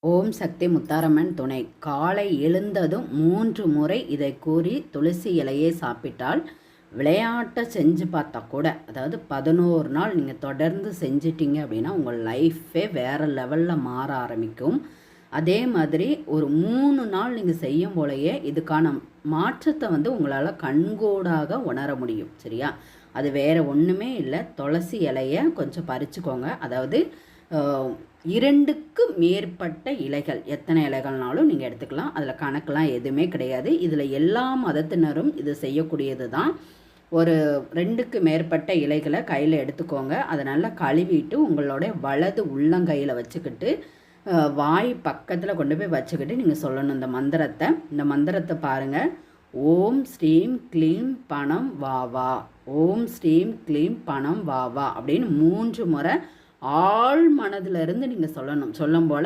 ஓம் சக்தி முத்தாரம்மன் துணை. காலை எழுந்ததும் 3 முறை இதை கூறி துளசி இலையை சாப்பிட்டால் விளையாட்டை செஞ்சு பார்த்தா கூட, அதாவது 11 நாள் நீங்கள் தொடர்ந்து செஞ்சிட்டிங்க அப்படின்னா உங்கள் லைஃபே வேறு லெவலில் மாற ஆரம்பிக்கும். அதே மாதிரி ஒரு 3 நாள் நீங்கள் செய்யும் போலயே இதுக்கான மாற்றத்தை உங்களால் கண்கூடாக உணர முடியும். சரியா? அது வேறு ஒன்றுமே இல்லை. துளசி இலையை கொஞ்சம் பறிச்சுக்கோங்க. அதாவது 2க்கு மேற்பட்ட இலைகள், எத்தனை இலைகள்னாலும் நீங்கள் எடுத்துக்கலாம். அதில் கணக்கெலாம் எதுவுமே கிடையாது. இதில் எல்லா மதத்தினரும் இது செய்யக்கூடியது தான். ஒரு 2க்கு மேற்பட்ட இலைகளை கையில் எடுத்துக்கோங்க. அதை நல்லா கழுவிட்டு உங்களுடைய வலது உள்ளங்கையில் வச்சுக்கிட்டு வாய் பக்கத்தில் கொண்டு போய் வச்சுக்கிட்டு நீங்கள் சொல்லணும் இந்த மந்திரத்தை பாருங்கள். ஓம் ஸ்ரீம் க்ளீம் பணம் வாவா, ஓம் ஸ்ரீம் க்ளீம் பணம் வாவா அப்படின்னு 3 முறை ஆழ் மனதிலிருந்து நீங்கள் சொல்லணும். சொல்லும் போல்